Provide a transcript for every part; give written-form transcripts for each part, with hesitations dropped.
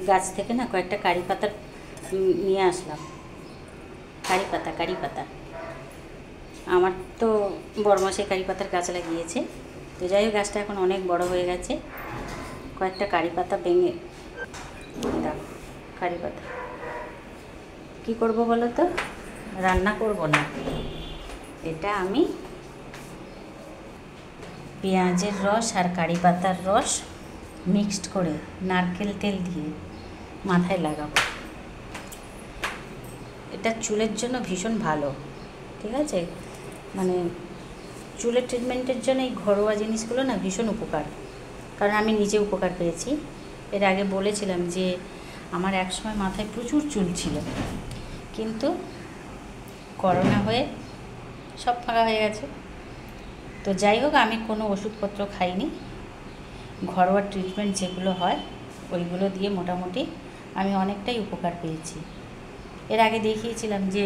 গাছ থেকে না কয়েকটা কারি পাতা নিয়ে আসলাম। কারি পাতা আমার তো বড়মশাই কারি পাতার গাছ লাগিয়েছে। তো যাই হোক, গাছটা এখন অনেক বড় হয়ে গেছে। কয়েকটা কারি পাতা ভেঙে দাও। কারি পাতা কী করবো বলো তো? রান্না করব না, এটা আমি পেঁয়াজের রস আর কারি পাতার রস মিক্সড করে নারকেল তেল দিয়ে মাথায় লাগাবো। এটা চুলের জন্য ভীষণ ভালো, ঠিক আছে? মানে চুলের ট্রিটমেন্টের জন্য এই ঘরোয়া জিনিসগুলো না ভীষণ উপকার, কারণ আমি নিজে উপকার পেয়েছি। এর আগে বলেছিলাম যে আমার একসময় মাথায় প্রচুর চুল ছিল, কিন্তু করোনা হয়ে সব ফাঁকা হয়ে গেছে। তো যাই হোক, আমি কোনো ওষুধপত্র খাইনি, ঘরোয়া ট্রিটমেন্ট যেগুলো হয় ওইগুলো দিয়ে মোটামুটি আমি অনেকটাই উপকার পেয়েছি। এর আগে দেখিয়েছিলাম যে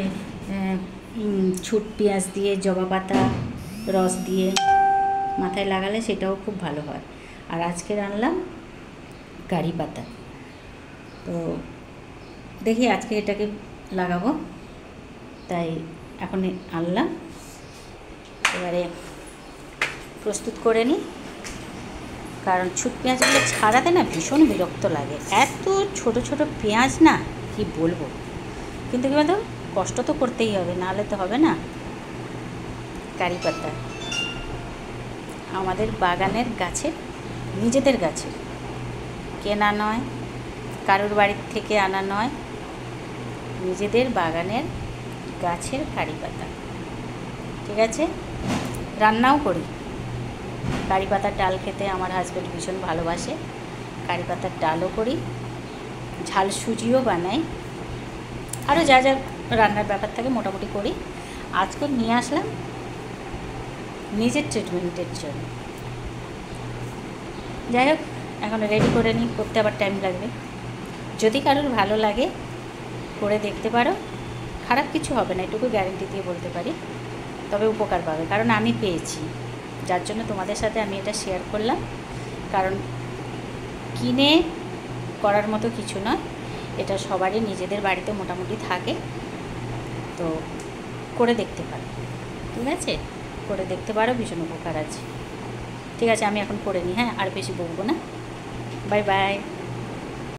ছুট পেঁয়াজ দিয়ে জবা পাতা রস দিয়ে মাথায় লাগালে সেটাও খুব ভালো হয়। আর আজকে আনলাম কারি পাতা। তো দেখি আজকে এটাকে লাগাবো, তাই এখন আনলাম। এবারে প্রস্তুত করে নিই, কারণ ছুট পেঁয়াজগুলো ছাড়াতে না ভীষণ বিরক্ত লাগে। এত ছোট ছোট পেঁয়াজ না, কি বলবো। কিন্তু কী বলতো, কষ্ট তো করতেই হবে, নাহলে তো হবে না। কারি পাতা আমাদের বাগানের গাছের, নিজেদের গাছের, কেনা নয়, কারোর বাড়ির থেকে আনা নয়, নিজেদের বাগানের গাছের কারি পাতা। ঠিক আছে, রান্নাও করি। কারি পাতার ডাল খেতে আমার হাজব্যান্ড ভীষণ ভালোবাসে, কারি পাতার ডালও করি, ঝাল সুজিও বানাই, আরও যা যা রান্নার ব্যাপার থাকে মোটামুটি করি। আজকে নিয়ে আসলাম নিজের ট্রিটমেন্টের জন্য। যাই হোক, এখন রেডি করে নিই, করতে আবার টাইম লাগবে। যদি কারোর ভালো লাগে করে দেখতে পারো, খারাপ কিছু হবে না, এটুকু গ্যারেন্টি দিয়ে বলতে পারি। তবে উপকার পাবে, কারণ আমি পেয়েছি, যার জন্য তোমাদের সাথে আমি এটা শেয়ার করলাম। কারণ কিনে করার মতো কিছু নয়, এটা সবারই নিজেদের বাড়িতে মোটামুটি থাকে। তো করে দেখতে পারো, ঠিক আছে? করে দেখতে পারো, ভীষণ উপকার আছে। ঠিক আছে, আমি এখন করে নিই। হ্যাঁ, আর বেশি বলবো না। Bye bye.